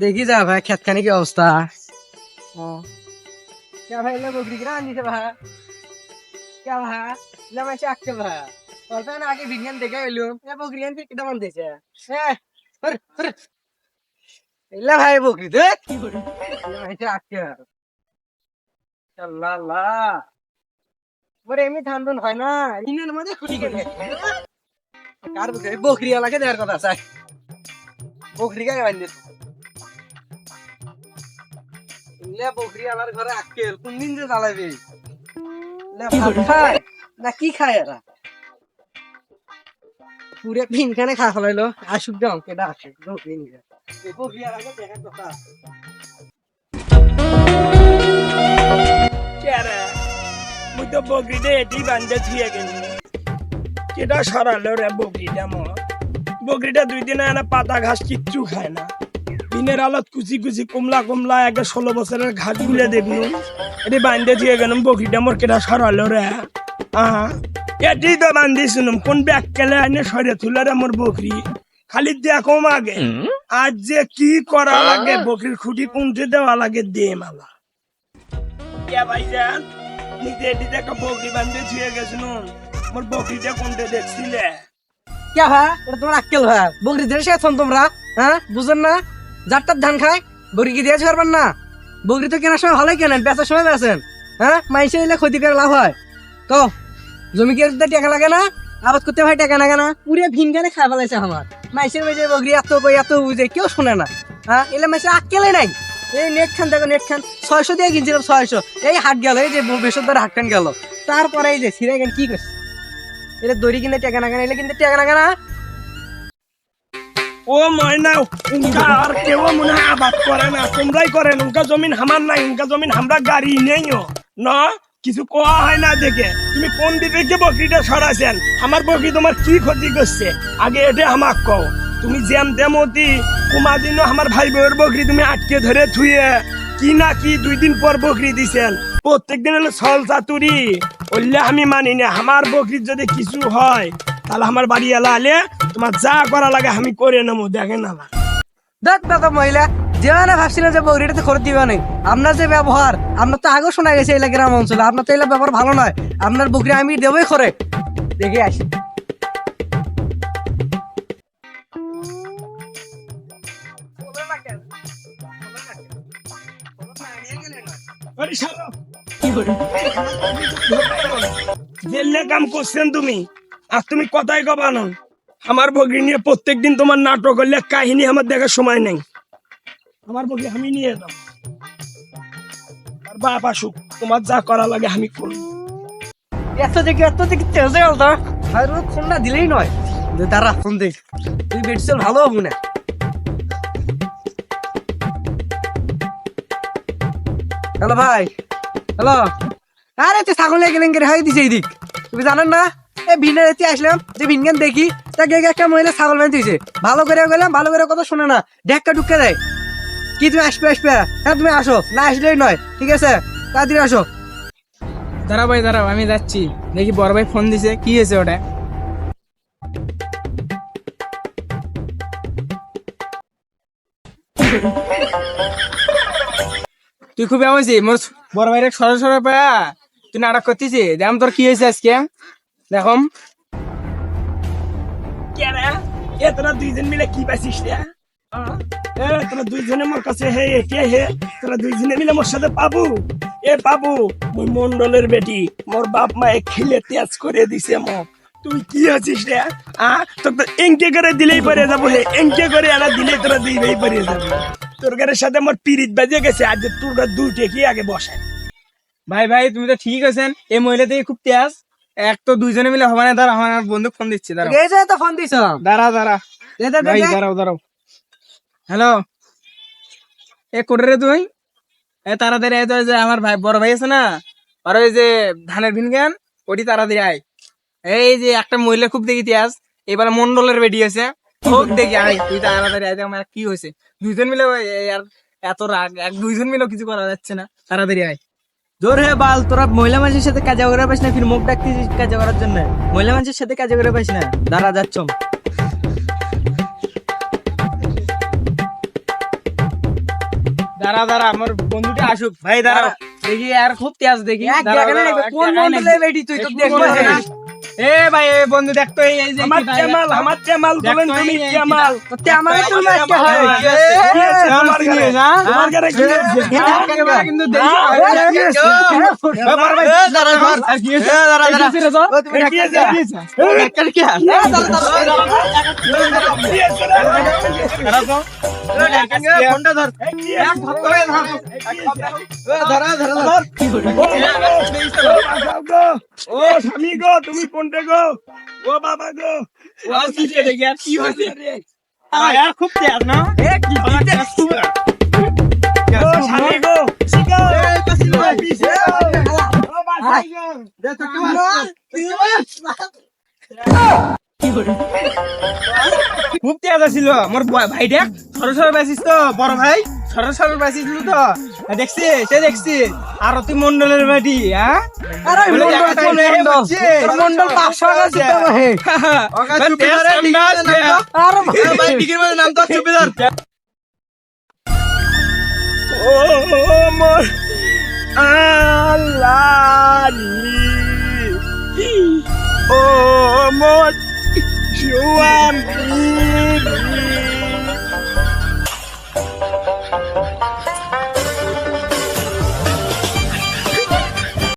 দেখি যা ভাই খেত খানি কি অবস্থা। ভাই বকরি কিনা আনছে ভাই ভাই আঁকতে ভাই আগে বিজ্ঞান দেখে এলো বকরি আনছে কিটা মান দিয়েছে ভাই বকরি দেখ আঁকতে এমনি ধান ধান হয় না ইনের মধ্যে খুঁটি কেন কার বকরি এলাকে দেওয়ার কথা চাই বকরি গায়ে বান্ধে বকরি আলার ঘরে আক্কেল কোন দিন যে জ্বালাবে খায় না কি খায় এরা পুরে পিনখানে খা ফেলাইলো আসুক দাম কেটা আসে বকরি নিয়ে বকরি আলাকে দেখার কথা মুই তো বকরিটা এটি বান্ধে থুয়ে গেলি কেটা সরালো রে বকরিটা বকরিটা 2 দিনে এনে পাতা ঘাস কিচ্ছু খায় না দিনের আলত কুচি কুচি কমলা কমলা আগে 16 বছরের ঘাস গুলে দেখনু এটি বান্ধে থুয়ে গেলাম বকরিটা মোর কেটা সরালো রে এটি তো বান্ধি শুনুম কোন ব্যাগ কেলে এনে সরে তুলে রে মোর বকরি খালি দেখো আগে আজ যে কি করা লাগে বকরির খুঁটি পুঁতে দেওয়া লাগে দে মালা কে ভাইজান নিজে এটিতে একটা বকরি বান্ধে ছুঁয়ে গেছিল মোর বকরিটা কোনটা দেখছিলে কে ভাই এটা তোমার আক্কেল ভাই বকরি ধরে শেখন তোমরা হ্যাঁ বুঝেন না যারটার ধান খায় বকরি কি দিয়েছে পারবেন না বকরি তো কেনার সময় ভালোই কেনেন বেচার সময় বেচেন হ্যাঁ মাইসে এলে ক্ষতি করে লাভ হয় তো জমি কি টাকা লাগে না আবাদ করতে ভাই টাকা লাগে না পুরে ভিনখানে খাই ফেলাইছে আমার মাইসের বেজে বকরি এত বুঝে কেউ শোনে না হ্যাঁ এলে মাইসে আক্কেলে নাই এই নেট খান দেখো নেট খান 600 দিয়ে কিনছিলাম 600 এই হাট গেল এই যে বেসরদার হাট খান গেল তারপরে এই যে সিরাই গান কি করছে এটা দড়ি কিনে টাকা না কেনা এলে কিন্তু টাকা না কেনা ও ময়না উনকা আর কেউ মনে হয় আবাদ করে না তোমরাই করেন উনকা জমিন আমার নাই উনকা জমিন আমরা গাড়ি নেইও না কিছু কোয়া হয় না দেখে তুমি কোন দিকে বকরিটা সরাইছেন আমার বকরি তোমার কি ক্ষতি করছে আগে এটা আমাক কও তুমি যেম তেমতি কুমা দিনও আমার ভাই বউয়ের বকরি তুমি আটকে ধরে থুয়ে কি না কি 2 দিন পর বকরি দিছেন প্রত্যেক দিন হলো ছল চাতুরি বললে আমি মানি না আমার বকরির যদি কিছু হয় তাহলে আমার বাড়ি এলা আলে তোমার যা করা লাগে আমি করে নেবো দেখেন না দেখ দাদা মহিলা যেখানে ভাবছিলেন যে বকরিটাতে খরচ দিবে না আপনার যে ব্যবহার আপনার তো আগেও শোনা গেছে এলাকা গ্রাম অঞ্চলে আপনার তো এলাকা ব্যবহার ভালো নয় আপনার বকরি আমি দেবই করে দেখে আসি জেলে কাম করছেন তুমি আর তুমি কথাই কবানো আমার বকরি নিয়ে প্রত্যেকদিন তোমার নাটক করলে কাহিনী আমার দেখার সময় নেই আমার বকরি আমি নিয়ে যাও আর বাপ আসুক তোমার যা করা লাগে আমি করব এত দেখি তেজে আলতা আর ফোন না দিলেই নয় দাঁড়া ফোন দে তুই বেডসেল ভালো হবো না হ্যালো ভাই হ্যালো আরে তুই ছাগল গেলেন কে হাই দিছে এইদিক তুমি জানেন না এই ভিনের এতে আসলাম যে ভিনগান দেখি তাকে একটা মহিলা ছাগল বাঁধতে দিয়েছে ভালো করে গেলাম ভালো করে কথা শোনে না ঢেক্কা ঢুকে দেয় কি তুমি আসবে হ্যাঁ তুমি আসো না আসলেই নয় ঠিক আছে তাড়াতাড়ি আসো দাঁড়াও ভাই দাঁড়াও আমি যাচ্ছি দেখি বড় ভাই ফোন দিছে কি হয়েছে ওটা তুই খুব এমনছি মোর বড় ভাইয়ের সরাসরি পায়া তুই নাটক করতেছি দেখ তোর কি হয়েছে আজকে দেখম কে রে এ তোরা 2 জন মিলে কি পাইছিস রে তোরা 2 জনে মোর কাছে হে কে হে তোরা 2 জনে মিলে মোর সাথে পাবু এ পাবু মুই মন্ডলের বেটি মোর বাপ মায়ে খেলে তেজ করে দিছে মোক তুই কি আছিস রে তোর তো এঙ্কে করে দিলেই পরে যাবো হে এঙ্কে করে আনা দিলেই তোরা দিলেই পরে যাবো তোর ঘরের সাথে মোর পিরিত বাজে গেছে আজ তোরা 2 কি আগে বসে ভাই তুমি তো ঠিক আছেন এই মহিলা থেকে খুব তেজ এক তো 2 জনে মিলে হবে না দাঁড়া আমার বন্ধু ফোন দিচ্ছে দাঁড়া এই যে তো ফোন দিছ দাঁড়া ভাই দাঁড়াও হ্যালো এ করে রে তুই এ তাড়াতাড়ি আয় তো যে আমার ভাই বড় ভাই আছে না আর ওই যে ধানের ভিনগান ওটি তাড়াতাড়ি আয় এই যে একটা মহিলা খুব দেখি তেজ এবার মন্ডলের বেডি আছে হোক দেখি আয় তুই তাড়াতাড়ি আয় আমার কি হয়েছে 2 জন মিলে আর এত রাগ 2 জন মিলেও কিছু করা যাচ্ছে না তাড়াতাড়ি আয় জোর হে বাল তোরা মহিলা মানুষের সাথে কাজ করে পাইস না ফির মুখ ডাকতেছিস কাজ করার জন্য মহিলা মানুষের সাথে কাজ করে পাইস না দাঁড়া যাচ্ছ দাঁড়া আমার বন্ধুটা আসুক ভাই দাঁড়াও দেখি আর খুব তেজ দেখি এক জায়গায় লাগবে, কোন মন্ডলে বেটি তুই তো দেখবো না। এ ভাই এ বন্ধু দেখতো এই যে আমার জামাল বলেন তুমি জামাল তে আমারে তো মারতে হয়। তোমার ঘরে কি হয়েছে? কিন্তু দেখি ও স্বামী গো তুমি কোনটা গো ও বাবা গো কি হয়েছে খুব তেজ না ও স্বামী গো শিখো ও পিছে ও বাসাই গো খুব তেজ আছিল মোর ভাই দেখ সরসর বাঁচিস তো বড় ভাই সরসর বাঁচিছিল তো দেখছি সে দেখছি আর তুই মন্ডলের বাড়ি হ্যাঁ আরে মন্ডল 500 টাকা দিতে হবে। আরে ও মোর আল্লাহ ও মোর জুয়ান